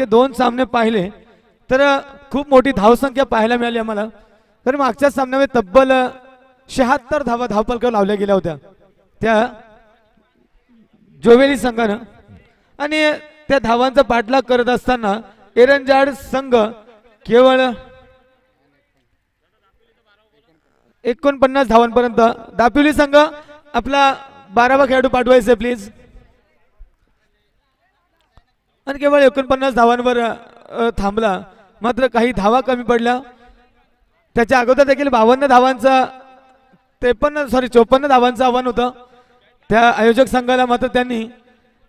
मागचे 2 सामने पाहिले तर खूप मोठी धावसंख्या पाहायला मिळाली आम्हाला। तर मागच्या सामन्यामध्ये तब्बल 76 धावा धावफलकावर लावल्या गेल्या होत्या त्या जोवेली संघानं। आणि त्या धावांचा पाठलाग करत असताना एरंजाड संघ केवळ 49 धावांपर्यंत, दापिवली संघ आपला 12वा खेळाडू पाठवायचे प्लीज, आणि केवळ 49 धावांवर थांबला। मात्र काही धावा कमी पडल्या। त्याच्या अगोदर देखील 52 धावांचा 54 धावांचं आव्हान होतं त्या आयोजक संघाला, मात्र त्यांनी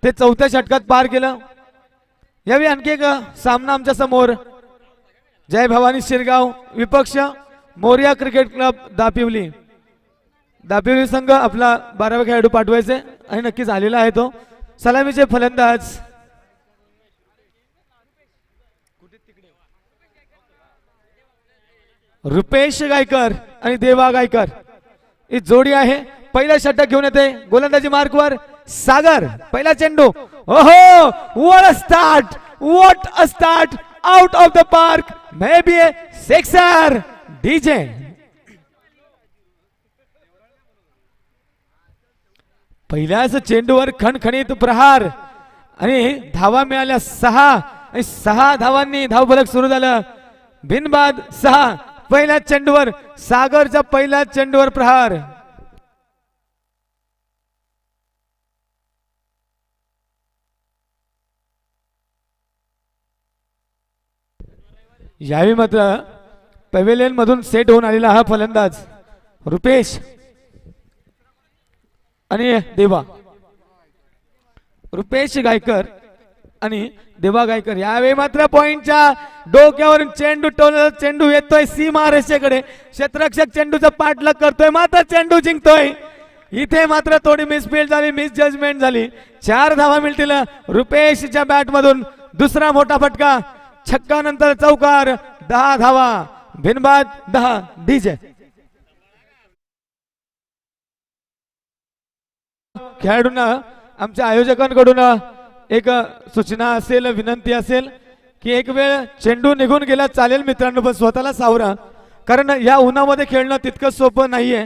ते 4थ्या षटकात पार केलं। यावेळी आणखी एक सामना आमच्या समोर, जय भवानी शिरगाव विपक्ष मोरिया क्रिकेट क्लब दापिवली। दापिवली संघ आपला 12वा खेळाडू पाठवायचे आणि नक्कीच आलेला आहे तो। सलामीचे फलंदाज रुपेश गायकर आणि देवा गायकर ही जोडी आहे। पहिला षटक घेऊन येते गोलंदाजी मार्कवर सागर। पहिला चेंडू, ओहो what a start, what a start, out of the park, may be A sixer. DJ पहिल्याच चेंडूवर खणखणीत प्रहार आणि धावा मिळाल्या 6 आणि 6 धावांनी धावफलक सुरू झालं। बिनबाद 6 पहिल्या चेंडूवर, सागरच्या पहिल्या चेंडूवर प्रहार। यावेळी मात्र पॅव्हेलियन मधून सेट होऊन आलेला हा फलंदाज रुपेश आणि देवा, रुपेश गायकर आणि देवा गायकर। यावेळी मात्र पॉइंटच्या डोक्यावरून चेंडू टोल, चेंडू येतोय सीमा रेषेकडे, क्षेत्ररक्षक चेंडूचा पाठलाग करतोय मात्र चेंडू जिंकतोय। इथे मात्र थोडी मिसफील्ड झाली, मिस जजमेंट झाली। 4 धावा मिळतील रुपेशच्या बॅट मधून। दुसरा मोठा फटका, छक्का नंतर चौकार, 10 धावा, बिनबाद 10। डीजे खेळाडूंना आमच्या आयोजकांकडून एक सूचना असेल, विनंती असेल की एक वेळ चेंडू निघून गेला चालेल मित्रांनो, पण स्वतःला सावरा, कारण या उन्हामध्ये खेळणं तितकं सोपं नाहीये।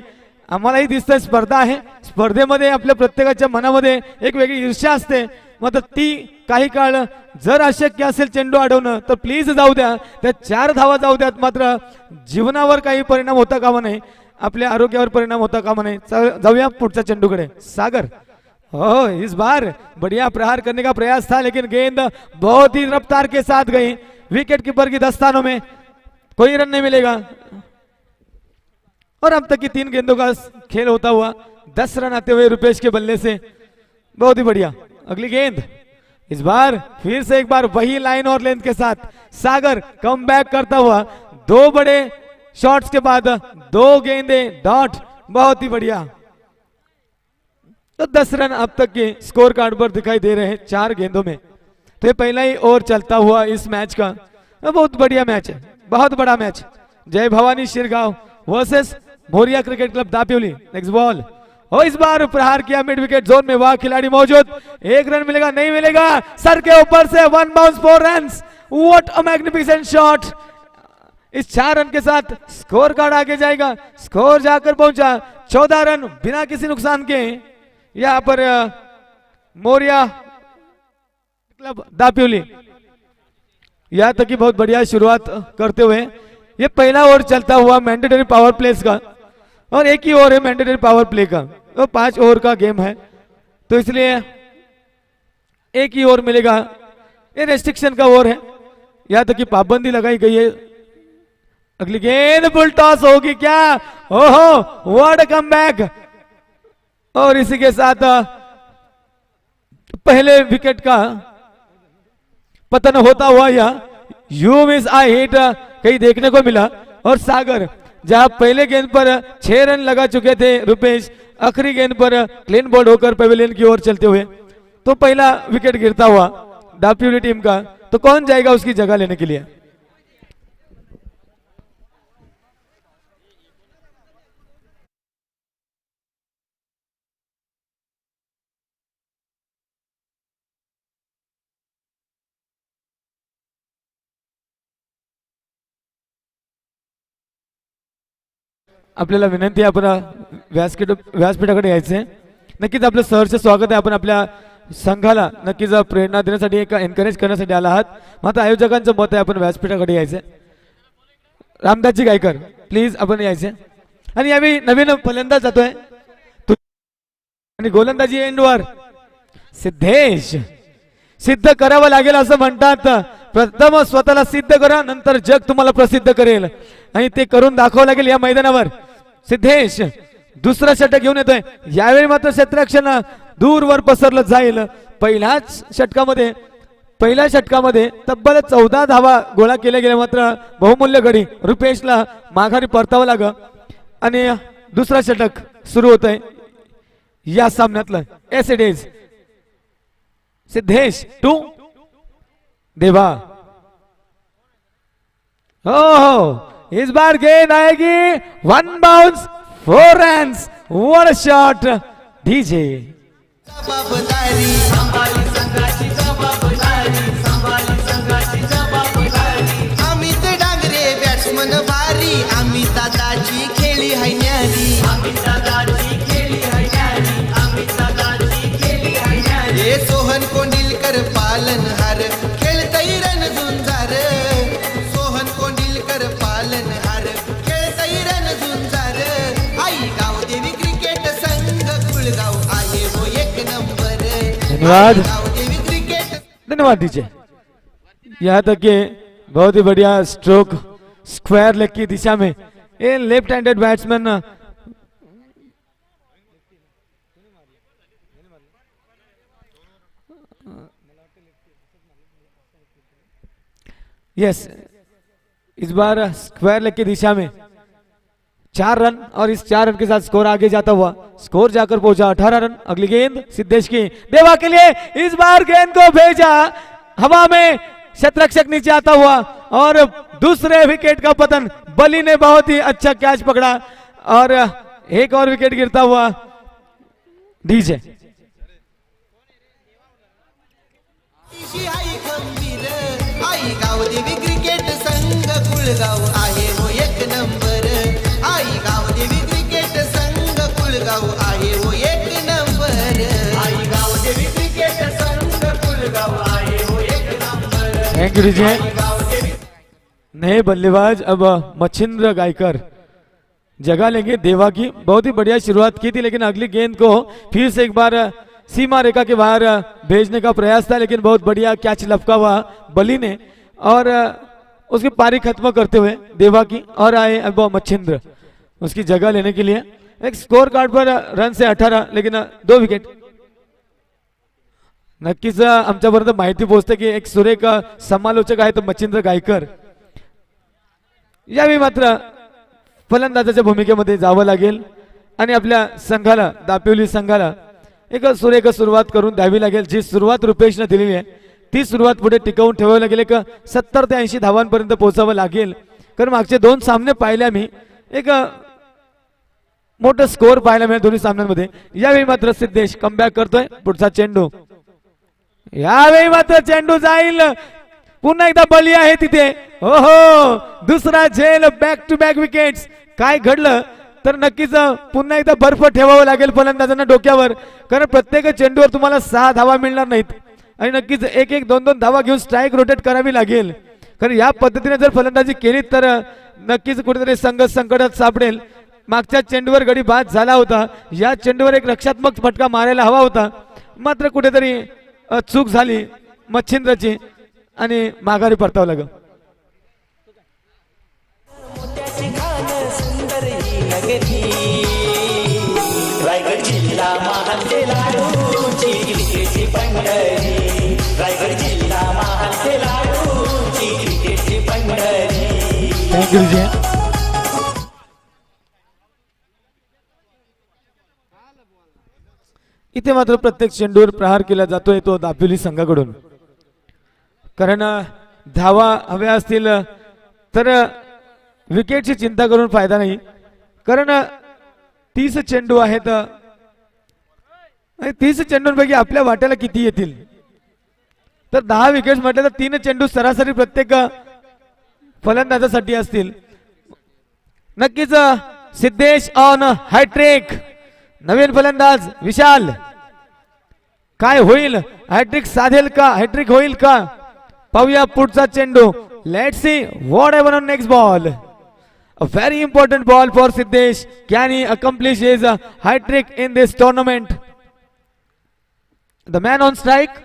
आम्हालाही दिसतंय स्पर्धा आहे, स्पर्धेमध्ये आपल्या प्रत्येकाच्या मनामध्ये एक वेगळी ईर्ष्या असते। मात्र ती काही काळ जर अशक्य असेल चेंडू अडवणं तर प्लीज जाऊ द्या, त्या 4 धावा जाऊ द्यात, मात्र जीवनावर काही परिणाम होता कामा नये, आपल्या आरोग्यावर परिणाम होता कामा नये। जाऊया पुढच्या चेंडूकडे। सागर, हो इस बार बढ़िया प्रहार करने का प्रयास था, लेकिन गेंद बहुत ही रफ्तार के साथ गई। विकेट कीपर की दस्तानों में कोई रन नहीं मिलेगा। और अब तक की 3 गेंदों का खेल होता हुआ 10 रन आते हुए रुपेश के बल्ले से, बहुत ही बढ़िया। अगली गेंद, इस बार फिर से एक बार वही लाइन और लेंथ के साथ सागर कम बैक करता हुआ, 2 बड़े शॉट्स के बाद 2 गेंदे डॉट, बहुत ही बढ़िया। तो 10 रन अब तक के स्कोर कार्ड पर दिखाई दे रहे हैं 4 गेंदों में। तो ये पहला ही ओवर चलता हुआ इस मैच का, बहुत बढ़िया मैच है, बहुत बड़ा match. Jai Bhavani Shirgaon versus Moriya cricket club Dapivali. Next ball, और इस बार प्रहार किया मिड विकेट जोन में, वह खिलाड़ी मौजूद, 1 रन मिलेगा नहीं मिलेगा, सर के ऊपर से 1 bounce 4 run. What a magnificent shot. इस 4 रन के साथ स्कोर कार्ड आगे जाएगा। स्कोर जाकर पहुंचा 14 रन बिना किसी नुकसान के। यहाँ पर मोरिया क्लब दापिवली यहाँ तक की बहुत बढ़िया शुरुआत करते हुए, ये पहला ओवर चलता हुआ मैंडेटरी पावर प्लेस का, और एक ही ओवर है मैंडेटरी पावर प्ले का, तो 5 ओवर का गेम है, तो इसलिए एक ही ओवर मिलेगा। ये रेस्ट्रिक्शन का ओवर है, यहाँ तक की पाबंदी लगाई गई है। अगली गेंद फुल टॉस होगी क्या, ओहो व्हाट अ कमबैक। और इसी के साथ पहले विकेट का पतन होता हुआ या यू मिस आई हिट कहीं देखने को मिला। और सागर, जहां पहले गेंद पर 6 रन लगा चुके थे रुपेश, आखिरी गेंद पर क्लीन बॉल होकर पवेलियन की ओर चलते हुए, तो पहला विकेट गिरता हुआ दापिवली टीम का, तो कौन जाएगा उसकी जगह लेने के लिए। आपल्याला विनंती आहे आपण व्यासपीठाकडे यायचे. नक्कीच आपलं सहर्ष स्वागत आहे. आपण आपल्या संघाला नक्कीच प्रेरणा देण्यासाठी एक एनकरेज करण्यासाठी आला आहात. मात्र आयोजकांचं मत आहे आपण व्यासपीठाकडे यायचे. रामदासजी गायकर प्लीज आपण यायचे. आणि यावेळी नवीन फलंदाज जातोय आणि गोलंदाजी एंडवर सिद्धेश. सिद्ध करावं लागेल असं म्हणतात. प्रथम स्वतःला सिद्ध करा नंतर जग तुम्हाला प्रसिद्ध करेल आणि ते करून दाखवावं लागेल या मैदानावर. सिद्धेश दुसरा षटक घेऊन येतोय. यावेळी मात्र क्षेत्ररक्षण दूरवर पसरलं जाईल. पहिल्या षटकामध्ये तब्बल 14 धावा गोळा केल्या गेल्या. मात्र बहुमूल्य गडी रुपेशला माघारी परतावं लागलं आणि दुसरा षटक सुरू होत आहे या सामन्यातलं. एस इट इज सिद्धेश 2 देवा. हो इस बार गेंद आएगी 1 bounce 4 runs. What a shot DJ. जबाबदारी संभाली संघाची जबाबदारी संभाली संघाची जबाबदारी. अमित डांगरे बॅट्समन भारी अमित दादाची खेळी है न्यारी अमित दादाची खेळी है न्यारी अमित दादाची खेळी है न्यारी. हे सोहन कोंडिलकर पालनहार खेळतई रणझुंजार. सोहन कोंडिलकर पालनहार खेळतई रणझुंजार. आई गावदेवी क्रिकेट संघ कुळगाव आहे वो एक नंबर. धन्यवाद धन्यवाद दीजिए. यहाँ तक के बहुत ही बढ़िया स्ट्रोक स्क्वायर लेग की दिशा में ये लेफ्ट हैंडेड बैट्समैन यस इस बार स्क्वायर लेग की दिशा में 4 रन और इस 4 रन के साथ स्कोर आगे जाता हुआ स्कोर जाकर पहुंचा 18 रन. अगली गेंद सिद्धेश की देवा के लिए. इस बार गेंद को भेजा हवा में शतरक्षक नीचे आता हुआ और दूसरे विकेट का पतन. बली ने बहुत ही अच्छा कैच पकड़ा और एक और विकेट गिरता हुआ डीजे. आई गंभीर आई गावदेवी क्रिकेट संघ कुळगाव आहे वो एक नंबर. आई गावदेवी क्रिकेट संघ कुळगाव आहे वो एक नंबर. आई गावदेवी क्रिकेट संघ कुळगाव आहे वो एक नंबर. Thank you DJ. नए बल्लेबाज अब मच्छिंद्र गायकर जगह लेंगे देवा की. बहुत ही बढ़िया शुरुआत की थी लेकिन अगली गेंद को फिर से एक बार सीमा रेखा के बाहर भेजने का प्रयास था लेकिन बहुत बढ़िया कैच लपका हुआ बली ने और उसकी पारी खत्म करते हुए देवा की. और आए अब मच्छिंद्र उसकी जगह लेने के लिए. एक स्कोर कार्ड पर रन से 18 लेकिन 2 विकेट. नक्कीच आमच्यापर्यंत माहिती पोहोचते की एक सुरेख समालोचक आहे तो मच्छिंद्र गायकर. यावेळी मात्र फलंदाजाच्या भूमिकेमध्ये जावं लागेल आणि आपल्या संघाला दापिवली संघाला एक सुरेख सुरुवात करून द्यावी लागेल. जी सुरुवात रुपेशने दिलेली आहे ती सुरुवात पुढे टिकवून ठेवावी लागेल. एक 70 ते 80 धावांपर्यंत पोहोचावं लागेल. कारण मागचे 2 सामने पाहिले मी एक मोठा स्कोर पाहायला मिळेल दोन्ही सामन्यांमध्ये. यावेळी मात्र सिद्धेश कमबॅक करतोय. पुढचा चेंडू यावेळी मात्र चेंडू जाईल. पुन्हा एकदा बली आहे तिथे. हो हो दुसरा झेल बॅक टू बॅक विकेट्स. काय घडलं तर नक्कीच पुन्हा एकदा बर्फ ठेवावं लागेल फलंदाजांना डोक्यावर. कारण प्रत्येक चेंडूवर तुम्हाला 6 धावा मिळणार नाहीत आणि नक्कीच 1-1 2-2 धावा घेऊन स्ट्राईक रोटेट करावी लागेल. कारण या पद्धतीने जर फलंदाजी केली तर नक्कीच कुठेतरी संघ संकटात सापडेल. मागच्या चेंडूवर गडी बाद झाला होता. या चेंडूवर एक रक्षात्मक फटका मारायला हवा होता मात्र कुठेतरी चूक झाली मच्छिंद्रची आणि माघारी परतावं लागलं. रायगड जिल्हा महानचे लाडूची क्रिकेटची पंढरी. रायगड जिल्हा महानचे लाडूची क्रिकेटची पंढरी. थँक्यू जी. इथे मात्र प्रत्येक चेंडूवर प्रहार केला जातोय तो दापिवली संघाकडून. कारण धावा हव्या असतील तर विकेटची चिंता करून फायदा नाही. कारण 30 चेंडू आहेत आणि 30 चेंडूंपैकी आपल्या वाट्याला किती येतील तर 10 विकेट्स म्हटले तर 3 चेंडू सरासरी प्रत्येक फलंदाजासाठी असतील. नक्कीच सिद्धेश ऑन हॅट्रिक. नवीन फलंदाज विशाल. काय होईल, हॅट्रिक साधेल का, हॅट्रिक होईल का, पाहूया पुढचा चेंडू. Let's see what happen on next ball. A very important ball for Siddesh. Can he accomplish his hat trick in this tournament? The man on strike.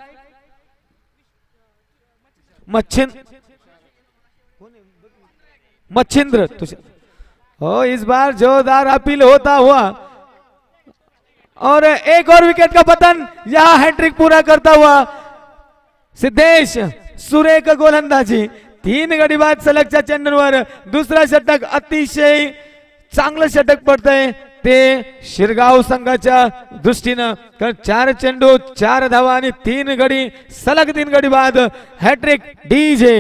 Machhindra. हो, इस बार जोरदार अपील होता हुआ और एक और विकेट का पतन. यहां हैट्रिक पूरा करता हुआ सिद्धेश. सुरेख गोलंदाजी. 3 गडी बाद सलगच्या चेंडूंवर दुसरा षटक. अतिशय चांगलं षटक पडतंय ते शिरगाव संघाच्या दृष्टीनं. कारण 4 चेंडू 4 धावा आणि 3 गडी सलग 3 गडी बाद हॅट्रिक डीजे.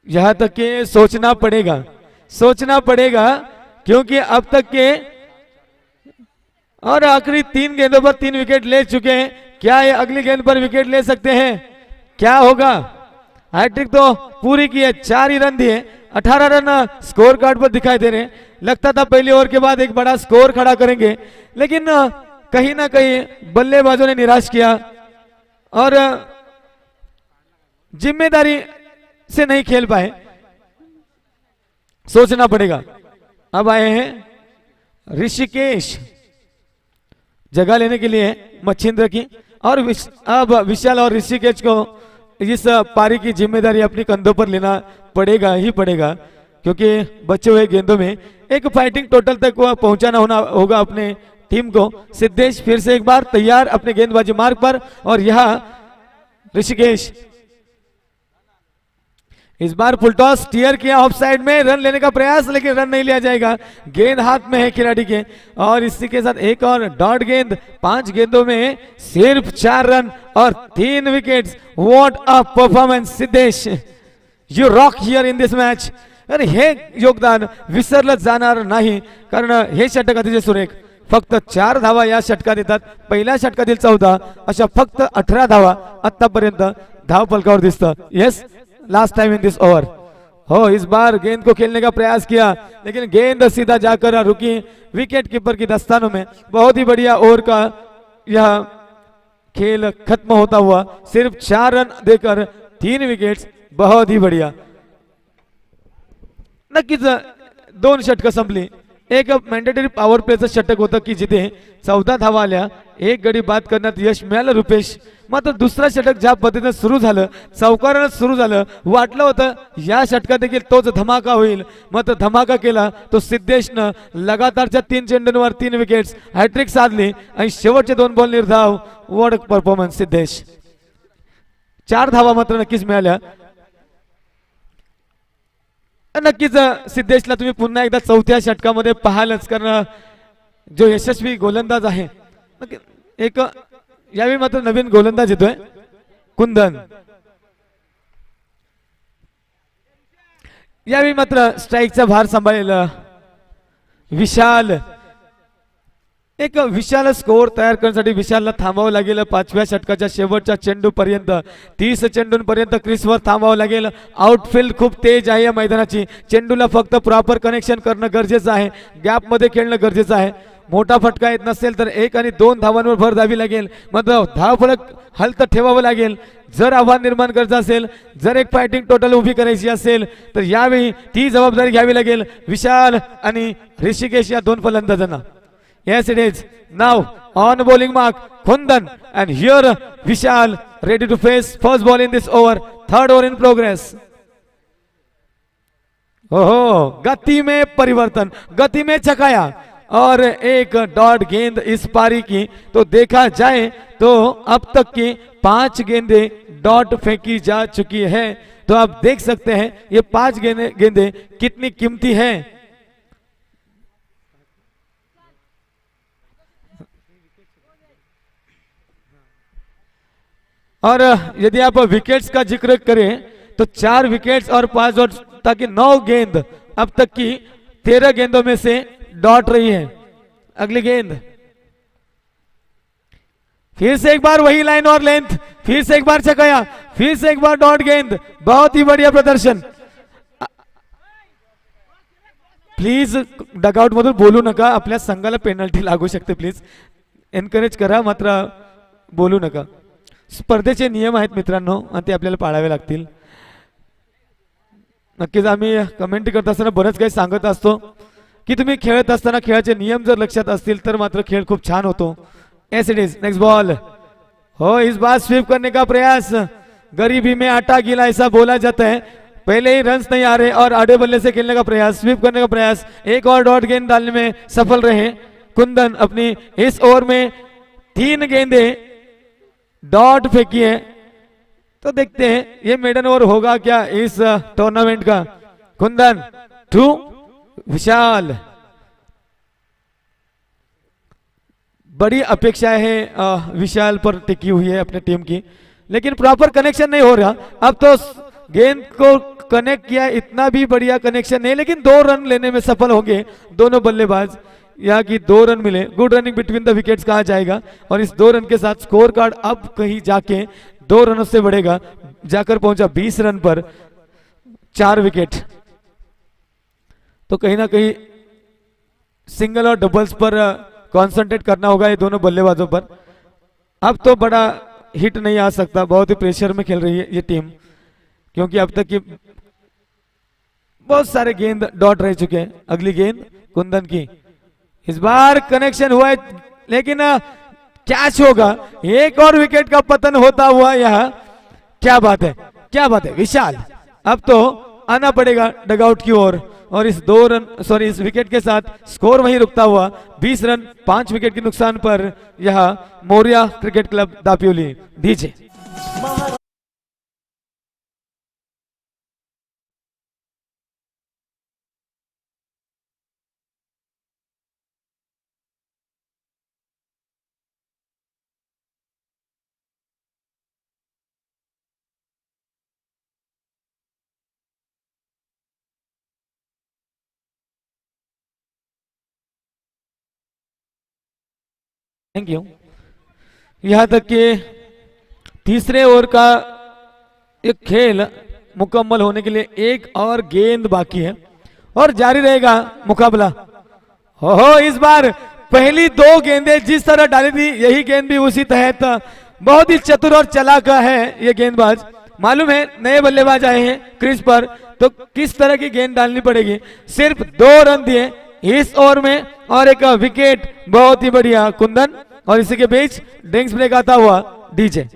यहां तक के सोचना पड़ेगा क्योंकि अब तक के और आखिरी 3 गेंदों पर 3 विकेट ले चुके हैं. क्या ये अगली गेंद पर विकेट ले सकते हैं? क्या होगा? हैट्रिक तो पूरी की है, 4 ही रन दिए, 18 रन स्कोर कार्ड पर दिखाई दे रहे हैं. लगता था पहली ओवर के बाद एक बड़ा स्कोर खड़ा करेंगे, लेकिन कहीं ना कहीं बल्लेबाजों ने निराश किया और जिम्मेदारी से नहीं खेल पाए. सोचना पड़ेगा. अब आए हैं ऋषिकेश जगह लेने के लिए मच्छिंद्र की, और अब विशाल और ऋषिकेश को इस पारी की जिम्मेदारी अपने कंधों पर लेना पड़ेगा ही पड़ेगा, क्योंकि बचे हुए गेंदों में एक फाइटिंग टोटल तक पहुंचाना होगा अपने टीम को. सिद्धेश फिर से एक बार तैयार अपने गेंदबाजी मार्ग पर, और यहां ऋषिकेश इस बार फुल टॉस स्टीयर किया ऑफ साइड में. रन लेने का प्रयास, लेकिन रन नहीं लिया जाएगा. गेंद हाथ में है खिलाड़ी के, और इसी के साथ एक और डॉट गेंद. 5 गेंदों में सिर्फ 4 रन और 3 wickets. What a performance Siddhesh, you rock here in this match. अरे हे योगदान विसरलं जाणार नाही, कारण हे षटक अतिशय सुरेख. फक्त 4 धावा या षटकात येतात. पहिल्या षटकातील 14, अशा फक्त 18 धावा आतापर्यंत धाव फलकावर दिसतं. Yes, last time in this over. हो, इस बार गेंद को खेलने का प्रयास किया, लेकिन गेंद सीधा जाकर रुकी विकेट कीपर की दस्तानों में. बहुत ही बढ़िया ओवर का यह खेल खत्म होता हुआ. सिर्फ 4 रन देकर 3 विकेट्स. बहुत ही बढ़िया. नक्कीच 2 षटकं संपली. एक मॅन्डेटरी पॉवर प्लेचं षटक होतं की जिथे 14 धावा आल्या, 1 गडी बाद करण्यात यश मिळालं रुपेश. मात्र दुसरा षटक ज्या पद्धतीने सुरू झालं, चौकारानं सुरू झालं, वाटलं होतं या षटकात देखील तोच धमाका होईल. मात्र धमाका केला तो सिद्धेशनं. लगातारच्या 3 चेंडूंवर 3 विकेट्स, हॅट्रिक साधली आणि शेवटचे 2 बॉल निर्धाव. What performance Siddhesh. 4 धावा मात्र नक्कीच मिळाल्या. नक्कीच सिद्धेशला तुम्ही पुन्हा एकदा 4थ्या षटकामध्ये पाहालच, कारण जो यशस्वी गोलंदाज आहे. एक यावेळी मात्र नवीन गोलंदाज येतोय कुंदन. यावेळी मात्र स्ट्राईकचा भार सांभाळलेला विशाल. एक विशाल स्कोर तयार करण्यासाठी विशालला थांबावं लागेल. 5व्या षटकाच्या शेवटच्या चेंडू पर्यंत 30 चेंडूंपर्यंत क्रिसवर थांबावं लागेल. आउटफील्ड खूप तेज आहे या मैदानाची. चेंडूला फक्त प्रॉपर कनेक्शन करणं गरजेचं आहे, गॅप मध्ये खेळणं गरजेचं आहे. मोठा फटका येत नसेल तर 1 आणि 2 धावांवर भर द्यावी लागेल. मात्र धावफलक हलत ठेवावं लागेल. जर आव्हान निर्माण करायचं असेल, जर एक फायटिंग टोटल उभी करायची असेल, तर यावेळी ती जबाबदारी घ्यावी लागेल विशाल आणि ऋषिकेश या 2 फलंदाजांना. Yes, it is. Now on bowling mark, Kundan, and here Vishal ready to face first ball in this over. 3rd over in progress. ओहो, गति में परिवर्तन, गति में चकाया और एक डॉट गेंद इस पारी की. तो देखा जाए तो अब तक की 5 गेंदें डॉट फेंकी जा चुकी है. तो आप देख सकते हैं ये 5 गेंदें कितनी कीमती हैं. और यदि आप विकेट्स का जिक्र करें तो 4 विकेट्स और 5 डॉट, ताकि 9 गेंद अब तक की 13 गेंदों में से डॉट रही है. अगली गेंद फिर से एक बार वही लाइन और लेंथ. फिर से एक बार चकाया, फिर से एक बार डॉट गेंद, बहुत ही बढ़िया प्रदर्शन। प्लीज डगआउट मधून बोलू नका, आपल्या संघाला पेनल्टी लागू शकते, प्लीज एनकरेज करा, मात्र बोलू नका। स्पर्धेचे नियम आहेत मित्रांनो आणि ते आपल्याला पाळावे लागतील। नक्कीच आम्ही कमेंट करत असताना बरंच काही सांगत असतो की तुम्ही खेळत असताना खेळाचे नियम जर लक्षात असतील तर मात्र खेळ खूप छान होतो। S it is, next ball. हो, इस बार स्वीप करने का प्रयास, गरीबी में आटा गीला ऐसा बोला जाता है। पहले ही रन्स नहीं आ रहे और आड़े बल्ले से खेलने का प्रयास, स्वीप करने का प्रयास, एक और डॉट गेंद डालने में सफल रहे कुंदन। अपनी इस ओवर में 3 गेंदे डॉट फेंकी है, तो देखते हैं ये मेडन ओवर होगा क्या इस टूर्नामेंट का। कुंदन 2, विशाल। बड़ी अपेक्षा है विशाल पर टिकी हुई है अपने टीम की, लेकिन प्रॉपर कनेक्शन नहीं हो रहा। अब तो गेंद को कनेक्ट किया, इतना भी बढ़िया कनेक्शन नहीं, लेकिन 2 रन लेने में सफल होंगे दोनों बल्लेबाज। यहाँ की 2 रन मिले, good running between the wickets कहा जाएगा। और इस 2 रन के साथ स्कोर कार्ड अब कहीं जाके 2 रनों से बढ़ेगा, जाकर पहुंचा 20 रन पर, 4 विकेट। तो कहीं ना कहीं सिंगल और डबल्स पर कंसंट्रेट करना होगा ये दोनों बल्लेबाजों पर। अब तो बड़ा हिट नहीं आ सकता, बहुत ही प्रेशर में खेल रही है ये टीम, क्योंकि अब तक की बहुत सारे गेंद डॉट रह चुके हैं। अगली गेंद कुंदन की, इस बार कनेक्शन हुआ है लेकिन कैच होगा। एक और विकेट का पतन होता हुआ यहाँ, क्या बात है, क्या बात है विशाल। अब तो आना पड़ेगा डगआउट की ओर, और इस 2 रन सॉरी इस विकेट के साथ स्कोर वहीं रुकता हुआ 20 रन 5 विकेट के नुकसान पर यहाँ Maurya cricket club Dapoli DJ. Thank you. यहां तक कि तीसरे ओवर का एक खेल मुकम्मल होने के लिए एक और गेंद बाकी है और जारी रहेगा मुकाबला। हो इस बार पहली 2 गेंदें जिस तरह डाली थी, यही गेंद भी उसी तहत। बहुत ही चतुर और चालाक है ये गेंदबाज। मालूम है नए बल्लेबाज आए हैं क्रीज पर, तो किस तरह की गेंद डालनी पड़ेगी। सिर्फ 2 रन दिए इस ओवर में और एक विकेट, बहुत ही बढ़िया कुंदन। और इसी के बीच ड्रिंक्स ब्रेक आता हुआ डीजे।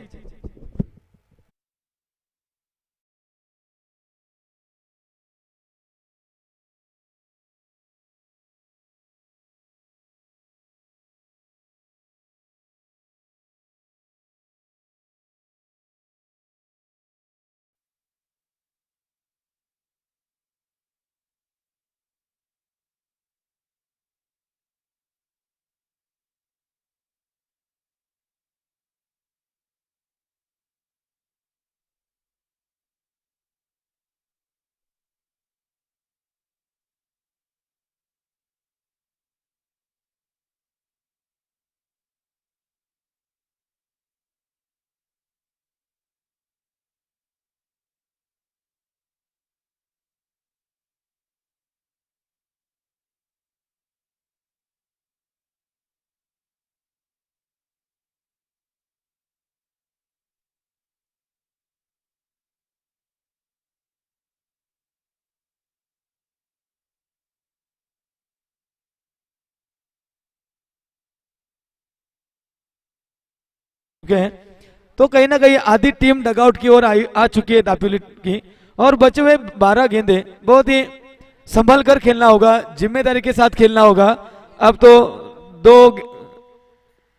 हैं तो कहीं ना कहीं आधी टीम डगआउट की ओर आ चुकी है दापियोली की, और बचे हुए 12 गेंदे बहुत ही संभल कर खेलना होगा, जिम्मेदारी के साथ खेलना होगा। अब तो 2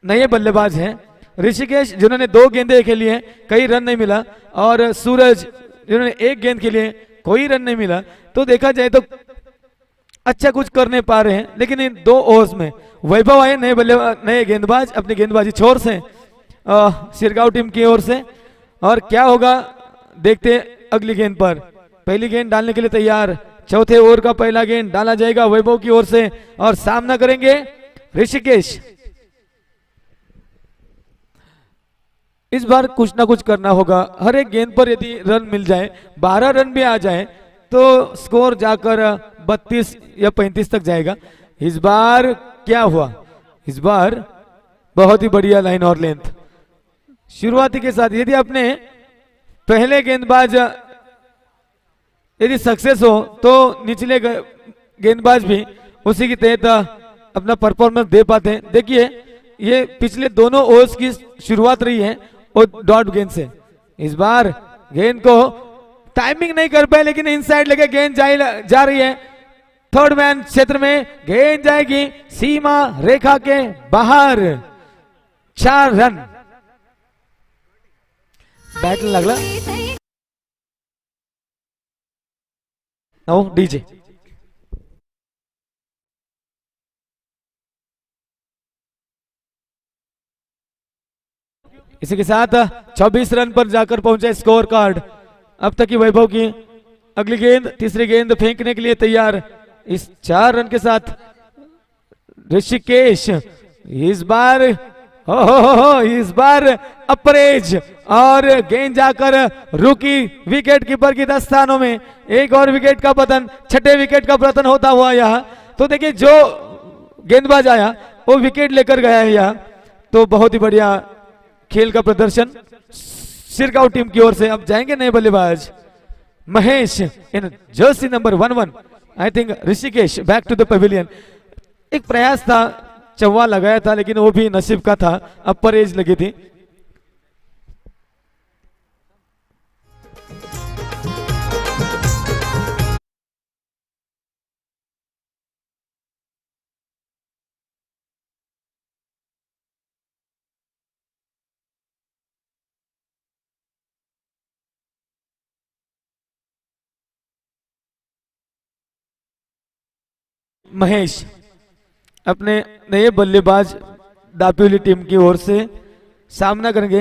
नए बल्लेबाज हैं, ऋषिकेश जिन्होंने 2 गेंदे खेली हैं, कई रन नहीं मिला, और सूरज जिन्होंने 1 गेंद खेली है, कोई रन नहीं मिला। तो देखा जाए तो अच्छा कुछ करने पा रहे हैं, लेकिन इन 2 ओवर्स में वैभव आए नए गेंदबाज अपनी गेंदबाजी छोर से सिरगांव टीम की ओर से। और क्या होगा देखते अगली गेंद पर। पहली गेंद डालने के लिए तैयार, चौथे ओवर का पहला गेंद डाला जाएगा वैभव की ओर से, और सामना करेंगे ऋषिकेश। इस बार कुछ ना कुछ करना होगा। हर एक गेंद पर यदि रन मिल जाए, 12 रन भी आ जाए तो स्कोर जाकर 32 या 35 तक जाएगा। इस बार क्या हुआ? इस बार बहुत ही बढ़िया लाइन और लेंथ शुरुआती के साथ। यदि अपने पहले गेंदबाज यदि सक्सेस हो तो निचले गेंदबाज भी उसी के तहत अपना परफॉर्मेंस दे पाते हैं। देखिए ये पिछले दोनों ओवर्स की शुरुआत रही है और डॉट गेंद से। इस बार गेंद को टाइमिंग नहीं कर पाए लेकिन इनसाइड लेके गेंद जा रही है। थर्ड मैन क्षेत्र में गेंद जाएगी सीमा रेखा के बाहर। 4 रन। बैट लगला नो डीजे। इसी के साथ 26 रन पर जाकर पहुंचे स्कोर कार्ड। अब तक की वैभव की अगली गेंद, तीसरी गेंद फेंकने के लिए तैयार। इस 4 रन के साथ ऋषिकेश इस बार इस बार अपरेज और गेंद जाकर रुकी विकेट कीपर की दस्तानों में। एक और विकेट का पतन, छठे विकेट का पतन होता हुआ यहाँ। तो देखिए जो गेंदबाज आया वो विकेट लेकर गया है यहाँ। तो बहुत ही बढ़िया खेल का प्रदर्शन सिरगांव टीम की ओर से। अब जाएंगे नए बल्लेबाज Mahesh in jersey number 11। I think Rishikesh back to the pavilion. एक प्रयास था, चौवा लगाया था लेकिन वो भी नसीब का था, अपर एज लगी थी। महेश अपने नए बल्लेबाज दापियोली टीम की ओर से सामना करेंगे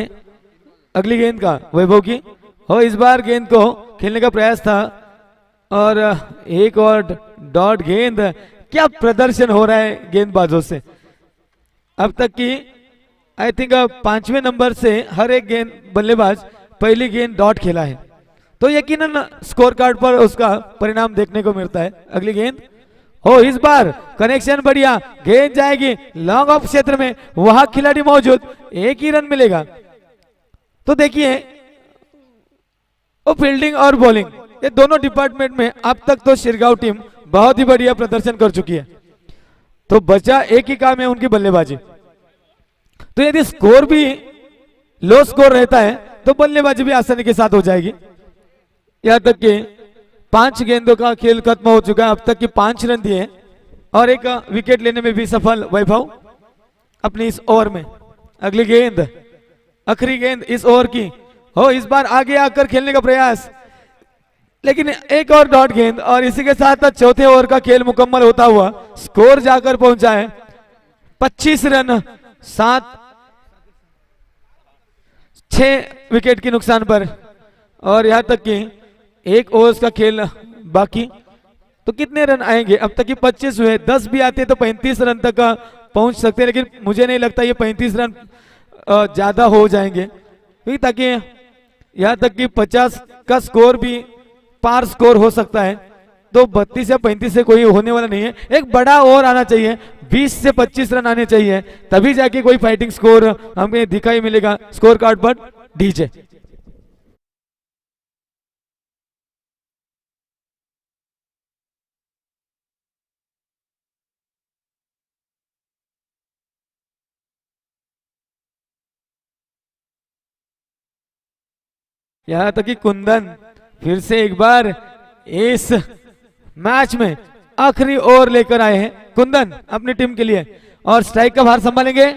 अगली गेंद का वैभव की। और इस बार गेंद को खेलने का प्रयास था और एक और डॉट गेंद। क्या प्रदर्शन हो रहा है गेंदबाजों से। अब तक की आई थिंक 5वें नंबर से हर एक गेंद बल्लेबाज पहली गेंद डॉट खेला है। तो यकीनन स्कोर कार्ड पर उसका परिणाम देखने को मिलता है। अगली गेंद हो, इस बार कनेक्शन बढ़िया, गेंद जाएगी लॉन्ग ऑफ क्षेत्र में, वहां खिलाड़ी मौजूद, एक ही रन मिलेगा। तो देखिए वो फील्डिंग और बॉलिंग ये दोनों डिपार्टमेंट में अब तक तो सिरगांव टीम बहुत ही बढ़िया प्रदर्शन कर चुकी है। तो बचा एक ही काम है उनकी बल्लेबाजी। तो यदि स्कोर भी लो स्कोर रहता है तो बल्लेबाजी भी आसानी के साथ हो जाएगी। यहां तक कि 5 गेंदों का खेल खत्म हो चुका है। अब तक की 5 रन दिए और एक विकेट लेने में भी सफल वैभव अपनी इस ओवर में। अगली गेंद, आखिरी गेंद इस ओवर की हो, इस बार आगे आकर खेलने का प्रयास लेकिन एक और डॉट गेंद। और इसी के साथ चौथे ओवर का खेल मुकम्मल होता हुआ स्कोर जाकर पहुंचा है 25 रन 6 विकेट के नुकसान पर। और यहां तक कि एक ओवर का खेल बाकी। तो कितने रन आएंगे? अब तक की 25 हुए, 10 भी आते तो 35 रन तक पहुंच सकते हैं। लेकिन मुझे नहीं लगता ये 35 रन ज्यादा हो जाएंगे, ताकि यहां तक कि 50 का स्कोर भी पार स्कोर हो सकता है। तो 32 या 35 से कोई होने वाला नहीं है। एक बड़ा ओवर आना चाहिए, 20 से 25 रन आने चाहिए, तभी जाके कोई फाइटिंग स्कोर हमें दिखाई मिलेगा स्कोर कार्ड पर। डीजे यहां तक कि कुंदन फिर से एक बार इस मैच में आखिरी ओवर लेकर आए हैं कुंदन अपनी टीम के लिए। और स्ट्राइक का भार संभालेंगे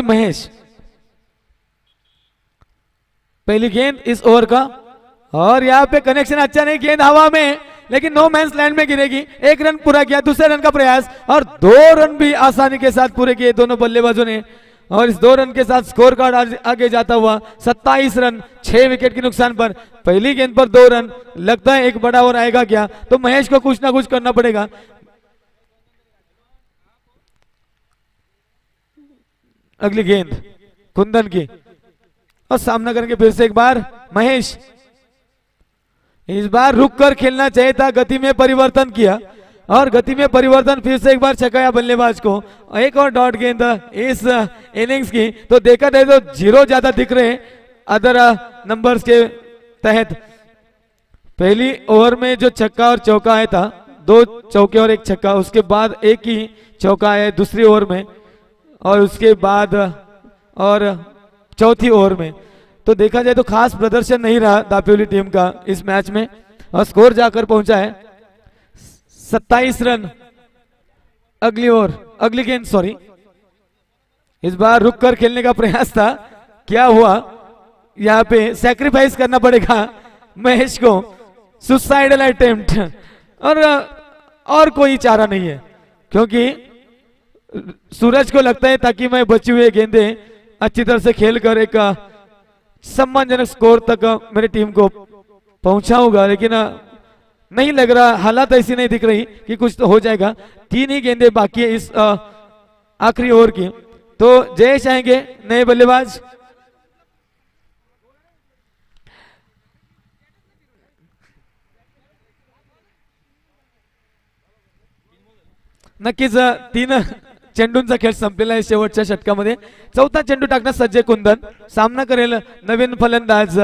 महेश। पहली गेंद इस ओवर का और यहां पे कनेक्शन अच्छा नहीं, गेंद हवा में लेकिन नो मैंस लैंड में गिरेगी। 1 रन पूरा किया, दूसरे रन का प्रयास और 2 रन भी आसानी के साथ पूरे किए दोनों बल्लेबाजों ने। और इस 2 रन के साथ स्कोर कार्ड आगे जाता हुआ 27 रन 6 विकेट के नुकसान पर। पहली गेंद पर 2 रन, लगता है एक बड़ा ओवर आएगा क्या? तो महेश को कुछ ना कुछ करना पड़ेगा। अगली गेंद कुंदन की और सामना करेंगे फिर से एक बार महेश। इस बार रुक कर खेलना चाहिए था, गति में परिवर्तन किया और गति में परिवर्तन फिर से एक बार चकाया बल्लेबाज को। एक और डॉट गेंद इस इनिंग्स की, तो देखा जाए तो 0 ज्यादा दिख रहे अदर नंबर्स के तहत। पहली ओवर में जो छक्का और चौका आया था, 2 चौके और 1 छक्का, उसके बाद एक ही चौका आया दूसरी ओवर में और उसके बाद और चौथी ओवर में। तो देखा जाए तो खास प्रदर्शन नहीं रहा दापोली टीम का इस मैच में और स्कोर जाकर पहुंचा है 27 रन। अगली ओवर अगली गेंद सॉरी, इस बार रुक कर खेलने का प्रयास था, क्या हुआ यहाँ पे सैक्रिफाइस करना पड़ेगा महेश को, सुसाइडल अटेम्प्ट और कोई चारा नहीं है क्योंकि सूरज को लगता है ताकि मैं बची हुई गेंदें अच्छी तरह से खेलकर एक सम्मानजनक स्कोर तक मेरी टीम को पहुंचाऊंगा, लेकिन नहीं लग रहा, हालात ऐसी नहीं दिख रही कि कुछ तो हो जाएगा। 3 ही गेंदें बाकी है इस आखिरी ओवर की। तो जयेश आएंगे नए बल्लेबाज। नक्कीच 3 चेंडूंचा खेळ संपलेला आहे शेवटच्या षटकामध्ये। चौथा चेंडू टाकण्यास सज्ज कुंदन, सामना करेल नवीन फलंदाज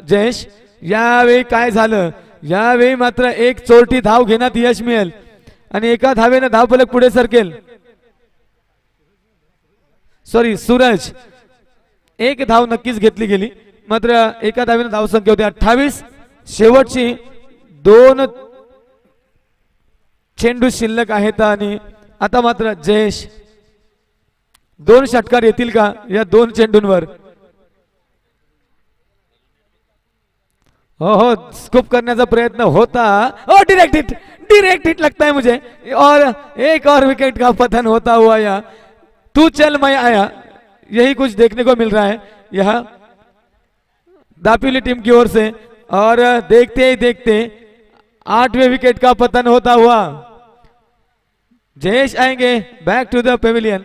जयेश। यावेळी काय झालं, यावेळी मात्र एक चोरटी धाव घेण्यात यश मिळेल आणि एका धावेने धावफलक पुढे सरकेल। सॉरी सूरज, एक धाव नक्कीच घेतली गेली, मात्र एका धावेने धावसंख्या होती 28। शेवटची 2 चेंडू शिल्लक आहेत आणि आता मात्र जयेश 2 षटकार येतील का या 2 चेंडूंवर। हो स्कूप करण्याचा प्रयत्न होता और डायरेक्ट हिट लगता है मुझे और एक और विकेट का पतन होता हुआ या तू चल मैं आया, यही कुछ देखने को मिल रहा है यह दापोली टीम की ओर से। और देखते ही देखते 8वें विकेट का पतन होता हुआ जयेश आएंगे back to the pavilion,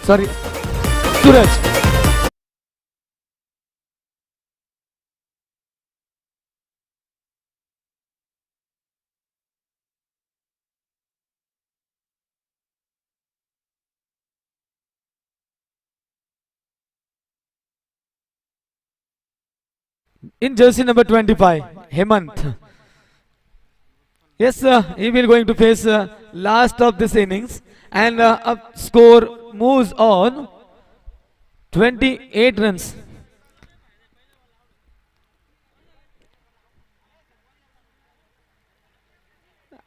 sorry Suraj. In jersey number 25, Hemant. Yes, he will going to face last of this innings and score moves on 28 runs.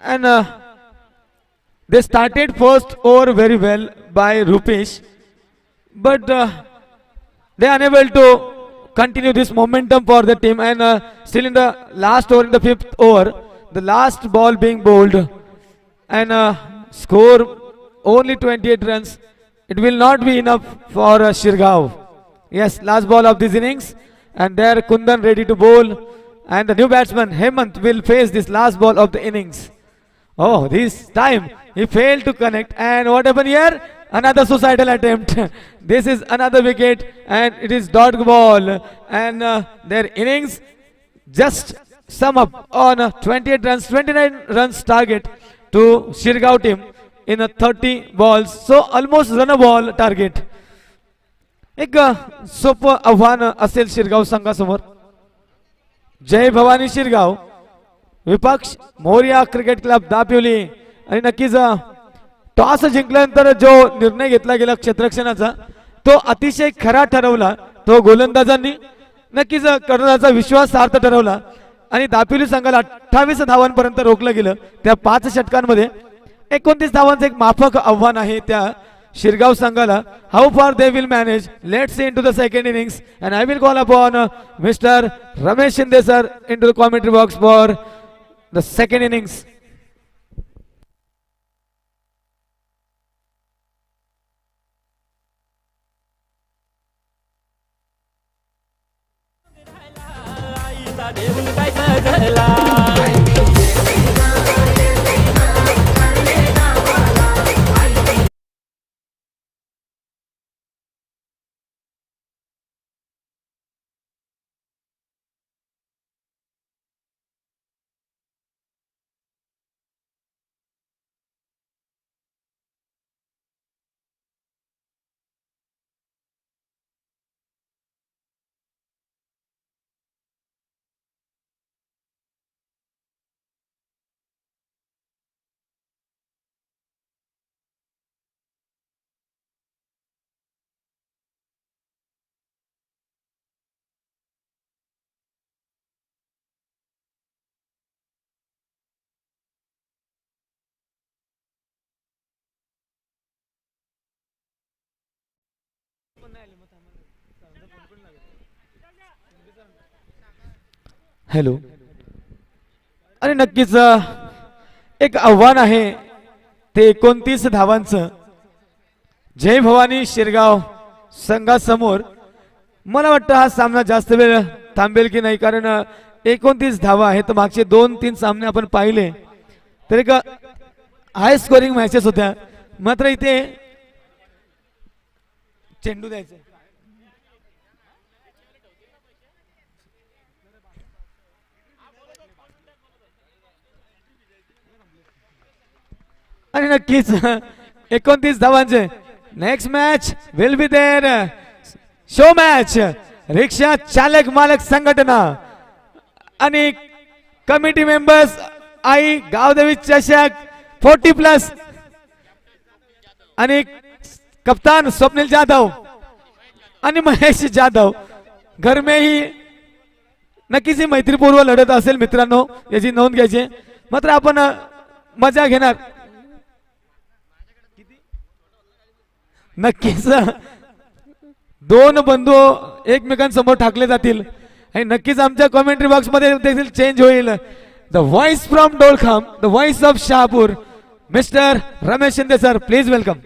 And they started first over very well by Rupesh, but they are unable to continue this momentum for the team and still in the last over, in the 5th over, the last ball being bowled and score only 28 runs. It will not be enough for Shirgaon. Yes, last ball of this innings and there Kundan ready to bowl and the new batsman Hemant will face this last ball of the innings. Oh, this time he failed to connect and what happened here? Another suicidal attempt. This is another wicket and it is dot ball and their innings just sum up on 28 runs, 29 runs target to Shirgaon team in 30 balls. So almost run a ball target. एक सोपं आव्हान असेल शिरगाव संघासमोर. जय भवानी शिरगाव विपक्ष Moriya cricket club Dapoli आणि नक्कीच toss जिंकल्यानंतर जो निर्णय घेतला गेला क्षेत्ररक्षणाचा तो अतिशय खरा ठरवला. तो गोलंदाजांनी नक्कीच कर्णधाराचा विश्वास सार्थ ठरवला आणि दापोली संघाला 28 धावांपर्यंत रोखलं गेलं. त्या 5 षटकांमध्ये 29 धावांचं एक माफक आव्हान आहे त्या शिरगाव संघाला. हाऊ फार they will manage, let's see into the second innings and I will call upon mister Ramesh Shinde sir into the commentary box for the second innings. देऊन काय सजला हॅलो. आणि नक्कीच एक आव्हान आहे ते 29 धावांचं जय भवानी शिरगाव संघासमोर. मला वाटतं हा सामना जास्त वेळ थांबेल की नाही, कारण 29 धावा आहेत. मागचे 2-3 सामने आपण पाहिले तर एक हाय स्कोरिंग मॅचेस होत्या. मात्र इथे चेंडू द्यायचा आणि नक्कीच 29 धावांचे next match will be there. शो मॅच रिक्षा चालक मालक संघटना आणि कमिटी मेंबर्स आई गावदेवी चषक 40+ आणि कप्तान स्वप्नील जाधव आणि महेश जाधव घर में ही. नक्कीच ही मैत्रीपूर्व लढत असेल मित्रांनो, याची नोंद घ्यायची. मात्र आपण मजा घेणार नक्कीच. दोन बंधू एकमेकांसमोर ठाकले जातील आणि नक्कीच आमच्या कॉमेंट्री बॉक्स मध्ये देखील चेंज होईल. The voice from Dolkham, the voice of Shahapur, mister Ramesh Shinde sir, please welcome.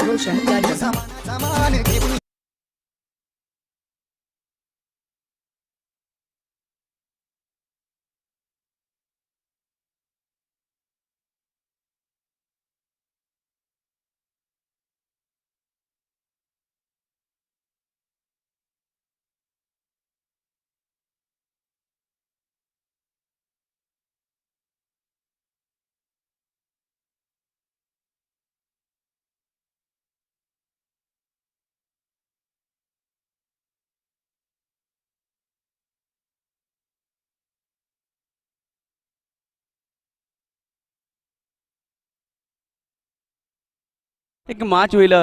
Roshan Yadav. एक मॅच होईल.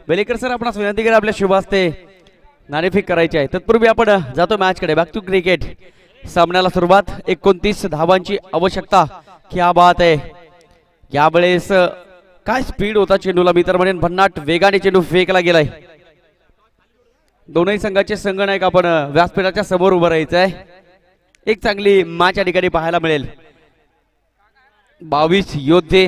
बेलेकर सर आपण विनंती करा आपल्या शुभ हस्ते नाणेफेक करायची आहे. तत्पूर्वी आपण जातो मॅच कडे. Back to cricket. सामन्याला सुरुवात. 29 धावांची आवश्यकता. क्या बात आहे. यावेळेस काय स्पीड होता चेंडूला, मी तर म्हणेन भन्नाट वेगाने चेंडू फेकला गेलाय. दोनही संघाचे संघनायक आपण व्यासपीठाच्या समोर उभं राहायचं आहे. एक चांगली मॅच या ठिकाणी पाहायला मिळेल. 22 योद्धे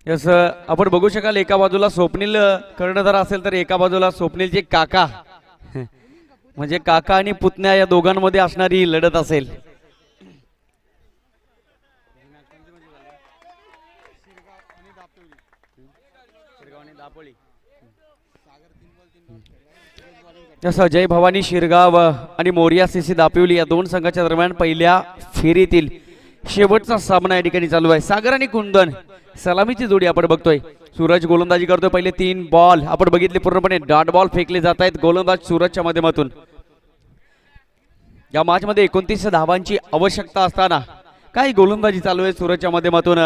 यस आपण बघू शकाल. एका बाजूला स्वप्नील कर्णधार असेल तर एका बाजूला स्वप्नीलचे काका म्हणजे काका आणि पुतण्या या दोघांमध्ये असणारी लढत असेल. जसं जय भवानी शिरगाव आणि मोरिया सीसी दापिवली या दोन संघाच्या दरम्यान पहिल्या फेरीतील शेवटचा सामना या ठिकाणी चालू आहे. सागर आणि कुंदन सलामीची जोडी आपण बघतोय. सूरज गोलंदाजी करतोय. पहिले 3 बॉल आपण बघितले पूर्णपणे डॉट बॉल फेकले जात आहेत गोलंदाज सूरजच्या माध्यमातून. या मॅच मध्ये 29 धावांची आवश्यकता असताना काही गोलंदाजी चालू आहे सूरजच्या माध्यमातून.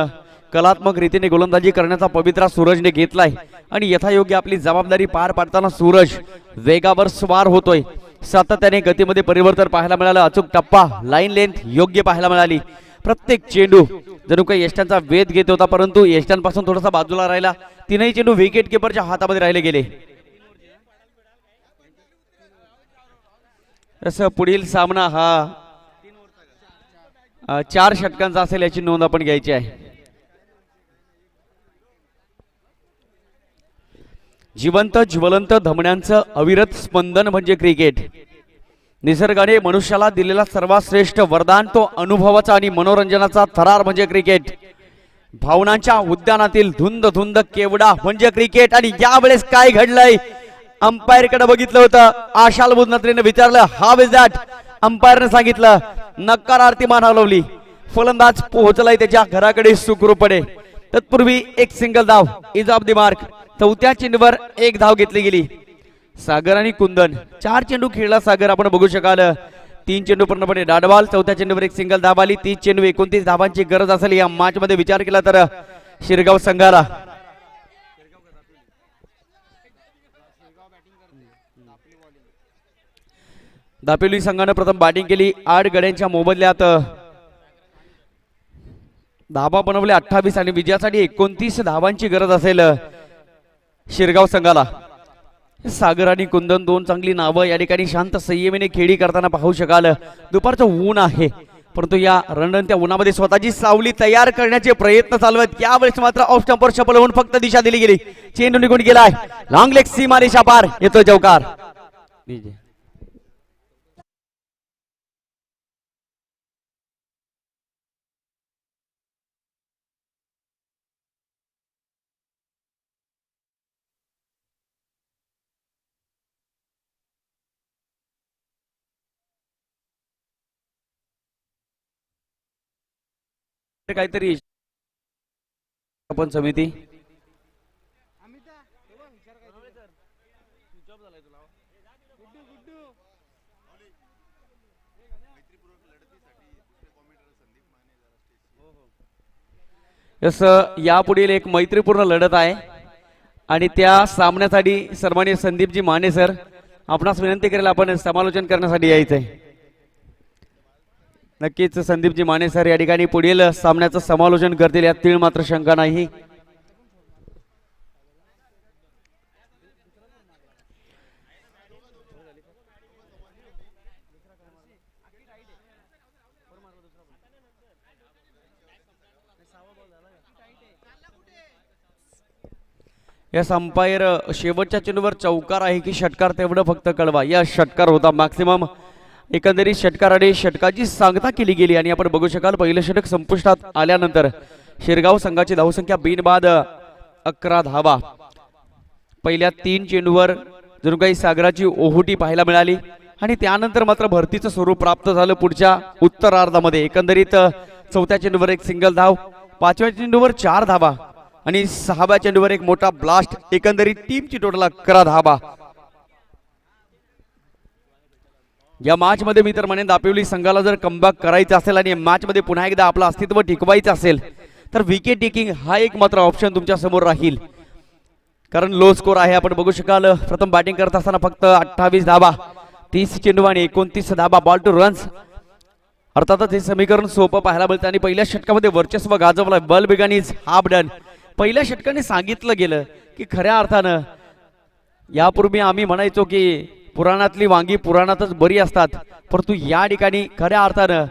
कलात्मक रीतीने गोलंदाजी करण्याचा पवित्रा सूरजने घेतलाय आणि यथायोग्य आपली जबाबदारी पार पाडताना सूरज वेगावर स्वार होतोय. सातत्याने गतीमध्ये परिवर्तन पाहायला मिळालं. अचूक टप्पा, लाईन लेंथ योग्य पाहायला मिळाली. प्रत्येक चेंडू जणू काही यष्टांचा वेध घेत होता, परंतु यष्टांपासून थोडासा बाजूला राहिला. तीनही चेंडू विकेट किपरच्या हातामध्ये राहिले गेले. तसं पुढील सामना हा 4 षटकांचा असेल याची नोंद आपण घ्यायची आहे. जिवंत ज्वलंत धमण्यांचं अविरत स्पंदन म्हणजे क्रिकेट. निसर्गाने मनुष्याला दिलेला सर्वात श्रेष्ठ वरदान तो अनुभवाचा आणि मनोरंजनाचा थरार म्हणजे क्रिकेट. भावनांच्या उद्यानातील धुंद धुंद केवडा म्हणजे क्रिकेट. आणि यावेळेस काय घडलंय, अंपायर कडे बघितलं होतं. आशाल बुधनत्रीने विचारलं हाव इज दॅट. अंपायरने सांगितलं नकारार्थी मान हलवली. फलंदाज पोहोचलाय त्याच्या घराकडे सुखरूपणे. तत्पूर्वी एक सिंगल धाव इज ऑफ द मार्क. चौथ्या चेंडूवर 1 धाव घेतली गेली. सागर आणि कुंदन 4 चेंडू खेळला सागर आपण बघू शकाल. 3 चेंडू पूर्णपणे डाडबॉल. चौथ्या चेंडूवर एक सिंगल धाव आली. 30 चेंडू 29 धावांची गरज असेल या मॅच मध्ये विचार केला तर शिरगाव संघाला. दापोली संघाने प्रथम बॅटिंग केली 8 गड्यांच्या मोबदल्यात धाबा बनवले 28 आणि विजयासाठी 29 धावांची गरज असेल शिरगाव संघाला. सागर आणि कुंदन दोन चांगली नावं या ठिकाणी शांत संयमीने खेळी करताना पाहू शकाल. दुपारचं ऊन आहे परंतु या रणरणत्या उन्हामध्ये स्वतःची सावली तयार करण्याचे प्रयत्न चालू आहेत. यावेळेस मात्र ऑफ स्टंपवर शपल होऊन फक्त दिशा दिली गेली. चेंडू निघून गेलाय. लॉंग लेग सीमा रेषा पार येतो चौकार. काहीतरी आपण समिती यस यापुढील एक मैत्रीपूर्ण लढत आहे आणि त्या सामन्यासाठी सन्माननीय संदीपजी माने सर आपणास विनंती करेल आपण समालोचन करण्यासाठी यायचंय. नक्कीच संदीपजी माने सर या ठिकाणी पुढील सामन्याचं समालोचन करतील यात तीळ मात्र शंका नाही. या अंपायर शेवटच्या चेंडूवर चौकार आहे की षटकार तेवढं फक्त कळवा. या षटकार होता. मॅक्सिमम एकंदरीत षटकाराने षटकाची सांगता केली गेली आणि आपण बघू शकाल पहिलं षटक संपुष्टात आल्यानंतर शिरगाव संघाची धावसंख्या बिनबाद 11 धावा. पहिल्या 3 चेंडूवर जणू काही सागराची ओहोटी पाहायला मिळाली आणि त्यानंतर मात्र भरतीचं स्वरूप प्राप्त झालं पुढच्या उत्तरार्धामध्ये. एकंदरीत चौथ्या चेंडूवर एक सिंगल धाव, 5व्या चेंडूवर 4 धावा आणि 6व्या चेंडूवर एक मोठा ब्लास्ट. एकंदरीत टीमची टोटल 11 धावा. या मॅच मध्ये मी तर म्हणेन दापोली संघाला जर कमबॅक करायचा असेल आणि मॅच मध्ये पुन्हा एकदा आपलं अस्तित्व टिकवायचं असेल तर विकेट टेकिंग हा एक मात्र ऑप्शन तुमच्या समोर राहील. कारण लो स्कोर आहे. आपण बघू शकाल प्रथम बॅटिंग करत असताना फक्त 28 धावा, 30 चेंडू आणि 29 धावा, बॉल टू रन्स. अर्थातच हे समीकरण सोपं पाहायला मिळतं आणि पहिल्या षटकामध्ये वर्चस्व गाजवलं बल बिगानीज हाफ डन. पहिल्या षटकाने सांगितलं गेलं की खऱ्या अर्थानं यापूर्वी आम्ही म्हणायचो की पुराणातली वांगी पुराणातच बरी असतात, परंतु या ठिकाणी खऱ्या अर्थानं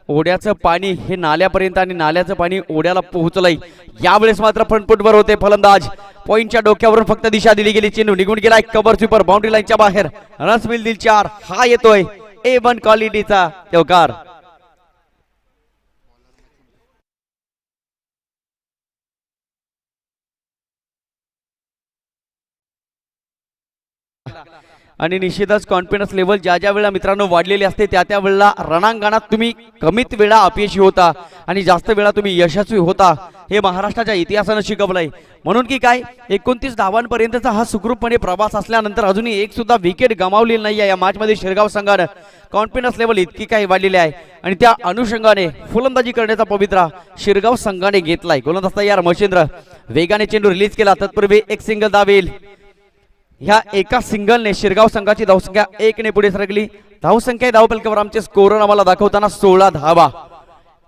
ओढ्याचं पाणी हे नाल्यापर्यंत आणि नाल्याचं पाणी ओढ्याला पोहोचलंय. यावेळेस मात्र फ्रंटफुटवर होते फलंदाज. पॉइंटच्या डोक्यावरून फक्त दिशा दिली गेली. चेंडू निघून गेलाय कव्हर स्वीपर बाउंड्री लाईनच्या बाहेर. रन्स मिळतील 4. हा येतोय A1 क्वालिटीचा चौकार. आणि निश्चितच कॉन्फिडन्स लेवल ज्या ज्या वेळा मित्रांनो वाढलेली असते त्या त्या वेळेला रणांगणात तुम्ही कमीत वेळा अपयशी होता आणि जास्त वेळा तुम्ही यशस्वी होता. हे महाराष्ट्राच्या इतिहासानं शिकवलंय. म्हणून की काय 29 धावांपर्यंतचा हा सुखरूपपणे प्रवास असल्यानंतर अजूनही एक सुद्धा विकेट गमावलेली नाही आहे. या मॅच मध्ये शिरगाव संघानं कॉन्फिडन्स लेवल इतकी काही वाढलेली आहे आणि त्या अनुषंगाने फलंदाजी करण्याचा पवित्रा शिरगाव संघाने घेतलाय. गोलंदाज तयार मच्छिंद्र वेगाने चेंडू रिलीज केला. तत्पूर्वी एक सिंगल धावेल. ह्या एका सिंगलने शिरगाव संघाची धावसंख्या 1 ने पुढे सरकली. धावसंख्या धावपलकावर आमचे स्कोरर आम्हाला दाखवताना 16 धावा,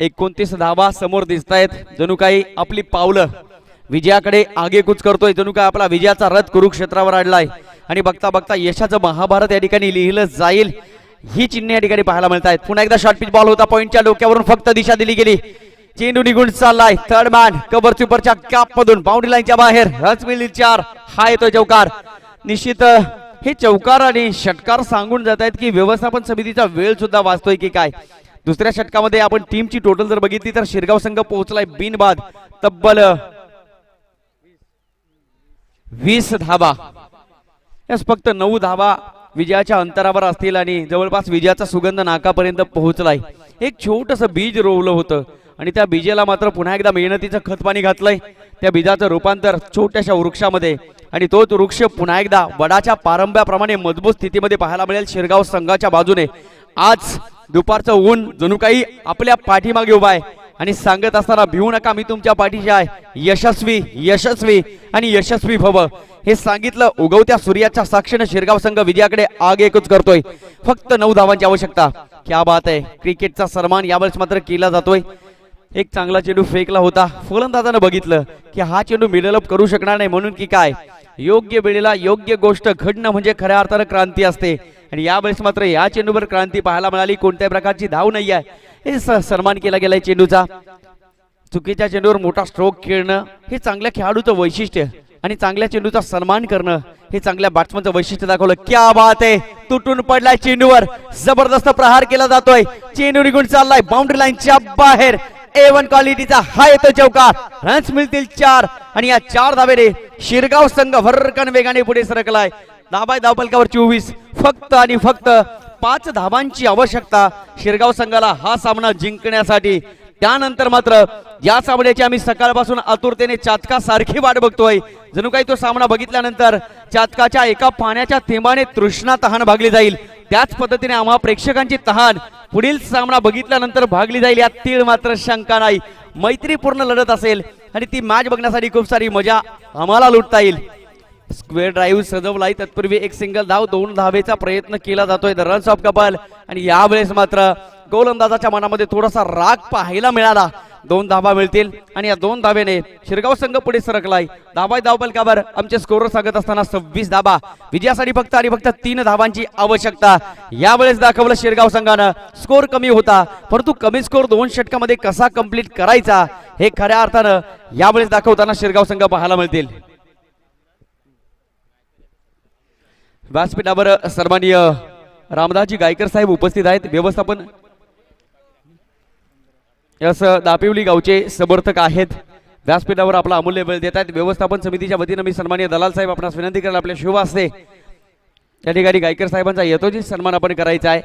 29 धावा समोर दिसत आहेत. जणू काही आपली पावलं विजयाकडे आगेकूच करतोय. जणू काय आपला विजयाचा रथ कुरुक्षेत्रावर अडलाय आणि बघता बघता यशाचं महाभारत या ठिकाणी लिहिलं जाईल ही चिन्हे या ठिकाणी पाहायला मिळत आहेत. पुन्हा एकदा शॉर्ट पिच बॉल होता. पॉइंटच्या डोक्यावरून फक्त दिशा दिली गेली. चेंडू निघून चाललाय थर्ड मॅन कव्हर स्वीपरच्या कॅप मधून बाउंड्री लाईनच्या बाहेर. रन्स मिळतील 4. हा येतोय चौकार. निश्चित हे चौकार आणि षटकार सांगून जात आहेत की व्यवस्थापन समितीचा वेळ सुद्धा वाचतोय की काय. दुसऱ्या षटकामध्ये आपण टीमची टोटल जर बघितली तर शिरगाव संघ पोहोचलाय बिनबाद तब्बल 20 धावा. यास फक्त 9 धावा विजयाच्या अंतरावर असतील आणि जवळपास विजयाचा सुगंध नाकापर्यंत पोहोचलाय. एक छोटंसं बीज रोवलं होतं आणि त्या बीजाला मात्र पुन्हा एकदा मेहनतीचं खत पाणी घातलंय. त्या बीजाचं रूपांतर छोट्याशा वृक्षामध्ये आणि तोच वृक्ष पुन्हा एकदा वडाच्या पारंब्याप्रमाणे मजबूत स्थितीमध्ये पाहायला मिळेल शिरगाव संघाच्या बाजूने. आज दुपारचं ऊन जणू काही आपल्या पाठीमागे उभा आहे आणि सांगत असताना भिवू नका, मी तुमच्या पाठीशी आहे. यशस्वी यशस्वी आणि यशस्वी भव हे सांगितलं. उगवत्या सूर्याच्या साक्षीने शिरगाव संघ विजयाकडे आगेकूच करतोय. फक्त 9 धावांची आवश्यकता. क्या बात आहे. क्रिकेटचा सन्मान यावेळेस मात्र केला जातोय. एक चांगला चेंडू फेकला होता. फलंदाजानं बघितलं की हा चेंडू मिडल अप करू शकणार नाही, म्हणून की काय योग्य वेळेला योग्य गोष्ट घडणं म्हणजे खऱ्या अर्थानं क्रांती असते. आणि यावेळेस मात्र या चेंडूवर क्रांती पाहायला मिळाली. कोणत्याही प्रकारची धाव नाही आहे. हे सन्मान केला गेलाय चेंडूचा. चुकीच्या चेंडूवर मोठा स्ट्रोक खेळणं हे चांगल्या खेळाडूचं वैशिष्ट्य आणि चांगल्या चेंडूचा सन्मान करणं हे चांगल्या बॅट्समनचं वैशिष्ट्य दाखवलं. क्या बात आहे. तुटून पडलाय चेंडूवर, जबरदस्त प्रहार केला जातोय. चेंडू निघून चाललाय बाउंड्री लाईनच्या बाहेर. A1 क्वालिटीचा हा येतो चौकार. रन्स मिळतील 4 आणि या 4 धावेने शिरगाव संघ भरकन वेगाने पुढे सरकलाय. धावपलकावर 24. फक्त आणि फक्त 5 धावांची आवश्यकता शिरगाव संघाला हा सामना जिंकण्यासाठी. त्यानंतर मात्र या सामन्याची आम्ही सकाळपासून आतुरतेने चातका सारखी वाट बघतोय. जणू काही तो सामना बघितल्यानंतर चातकाच्या एका पाण्याच्या थेंबाने तृष्णा तहान भागली जाईल. त्याच पद्धतीने आम्हा प्रेक्षकांची तहान पुढील सामना बघितल्यानंतर भागली जाईल, यात तीळ मात्र शंका नाही. मैत्रीपूर्ण लढत असेल आणि ती मॅच बघण्यासाठी खूप सारी मजा आम्हाला लुटता येईल. स्क्वेअर ड्राईव्ह सजवलाय. तत्पूर्वी एक सिंगल धाव 2 धावेचा प्रयत्न केला जातोय. The runs of couple. आणि यावेळेस मात्र गोलंदाजाच्या मनामध्ये थोडासा राग पाहायला मिळाला. 2 धावा मिळतील आणि या 2 धावेने शिरगाव संघ पुढे सरकलाय. धावपलकावर आमचे स्कोर सांगत असताना 26 धावा. विजयासाठी फक्त आणि फक्त 3 धावांची आवश्यकता. यावेळेस दाखवलं शिरगाव संघानं. स्कोर कमी होता, परंतु कमी स्कोर 2 षटकामध्ये कसा कंप्लीट करायचा हे खऱ्या अर्थानं यावेळेस दाखवताना शिरगाव संघ पाहायला मिळतील. व्यासपीठावर सन्माननीय रामदासजी गायकर साहेब उपस्थित आहेत. व्यवस्थापन यस दापिवली गावचे समर्थक आहेत. व्यासपीठावर आपला अमूल्य वेळ देत आहेत. व्यवस्थापन समितीच्या वतीनं मी सन्माननीय दलाल साहेब आपणास विनंती करायला आपल्या शुभ असते या ठिकाणी गायकर साहेबांचा यथोचित सन्मान आपण करायचा आहे.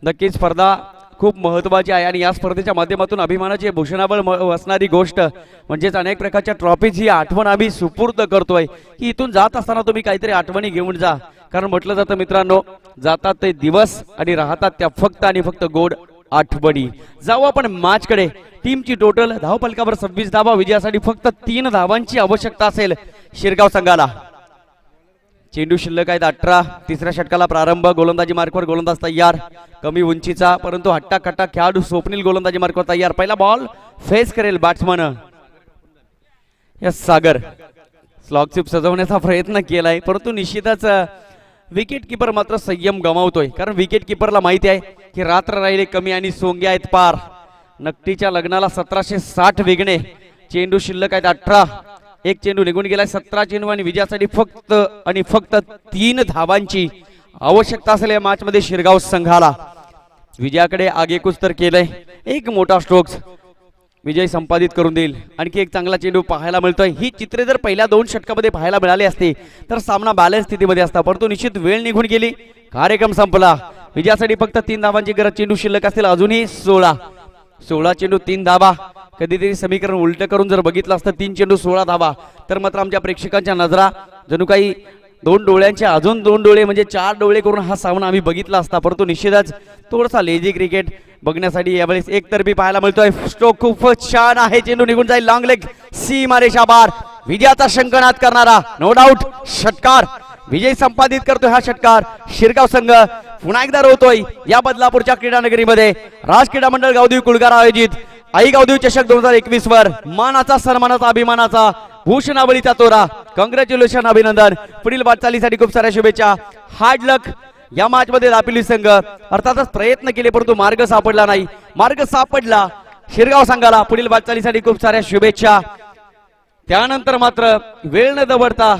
नक्कीच स्पर्धा खूप महत्त्वाची आहे आणि या स्पर्धेच्या माध्यमातून अभिमानाची भूषणाबळ असणारी गोष्ट म्हणजेच अनेक प्रकारच्या ट्रॉफीची आठवण आम्ही सुपूर्द करतोय की इथून जात असताना तुम्ही काहीतरी आठवणी घेऊन जा. कारण म्हटलं जातं मित्रांनो, जातात ते दिवस आणि राहतात त्या फक्त आणि फक्त गोड आठवणी. जाऊ आपण मॅचकडे. टीमची टोटल धावपलकावर 26 धावा. विजयासाठी फक्त 3 धावांची आवश्यकता असेल शिरगाव संघाला. चेंडू शिल्लक आहेत 18. तिसऱ्या षटकाला प्रारंभ. गोलंदाजी मार्कवर गोलंदाज तयार. कमी उंचीचा परंतु हट्टाकट्टा खेळाडू स्वप्नील गोलंदाजी मार्कवर तयार. पहिला बॉल फेस करेल बॅट्समन यस सागर. स्लॉग चिप सजवण्याचा प्रयत्न केलाय, परंतु निश्चितच विकेट किपर मात्र संयम गमावतोय. कारण विकेट किपरला माहिती आहे की रात्र राहिले कमी आणि सोंगे आहेत पार. नकटीच्या लग्नाला 1760 वेगणे. चेंडू शिल्लक आहेत 18. एक चेंडू निघून गेलाय. 17 चेंडू आणि विजयासाठी फक्त आणि फक्त 3 धावांची आवश्यकता असेल या मॅच मध्ये शिरगाव संघाला. विजयाकडे आगेकूच तर केलंय. एक मोठा स्ट्रोक्स विजय संपादित करून देईल. आणखी एक चांगला चेंडू पाहायला मिळतोय. ही चित्रे जर पहिल्या 2 षटकामध्ये पाहायला मिळाली असती तर सामना बॅलन्स स्थितीमध्ये असता, परंतु निश्चित वेळ निघून गेली. कार्यक्रम संपला. विजयासाठी फक्त 3 धावांची गरज. चेंडू शिल्लक असतील अजूनही 16 चेंडू 3 धावा. कधीतरी समीकरण उलट करून जर बघितलं असतं 3 चेंडू 16 धावा तर मात्र आमच्या प्रेक्षकांच्या नजरा जणू काही 2 डोळ्यांचे अजून 2 डोळे म्हणजे 4 डोळे करून हा सामना आम्ही बघितला असता. परंतु निश्चितच थोडासा लेझी क्रिकेट बघण्यासाठी यावेळेस एकतर्फी पाहायला मिळतोय. स्ट्रोक खूपच छान आहे. चेंडू निघून जाईल लॉंग लेग सीमारेषा बार. विजयाचा शंखनाद करणारा नो डाऊट षटकार. विजय संपादित करतोय हा षटकार शिरगाव संघ. पुन्हा एकदा रोवतोय या बदलापूरच्या क्रीडा नगरीमध्ये. राज क्रीडा मंडळ गावदेवी कुलगार आयोजित आई गावदेवी चषक 2021 वर मानाचा सन्मानाचा अभिमानाचा भूषणावळीचा तोरा. कॉंग्रॅच्युलेशन, अभिनंदन. पुढील वाटचालीसाठी खूप साऱ्या शुभेच्छा. हार्ड लक. या मॅच मध्ये दापिली संघ अर्थातच प्रयत्न केले परंतु मार्ग सापडला नाही. मार्ग सापडला शिरगाव संघाला. पुढील वाटचालीसाठी खूप साऱ्या शुभेच्छा. त्यानंतर मात्र वेळ न दवडता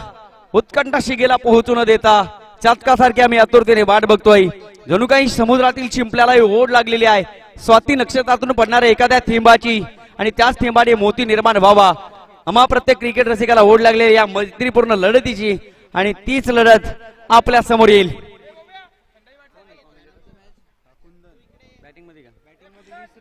उत्कंठा शिगेला पोहोचू न देता चातकासारखी आम्ही आतुरतेने वाट बघतोय. जणू काही समुद्रातील चिंपल्याला ओढ लागलेली आहे स्वाती नक्षत्रातून पडणाऱ्या एखाद्या थेंबाची आणि त्याच थेंबाने मोती निर्माण व्हावा. आम्हा प्रत्येक क्रिकेट रसिकाला ओढ लागलेली या मैत्रीपूर्ण लढतीची आणि तीच लढत आपल्या समोर येईल.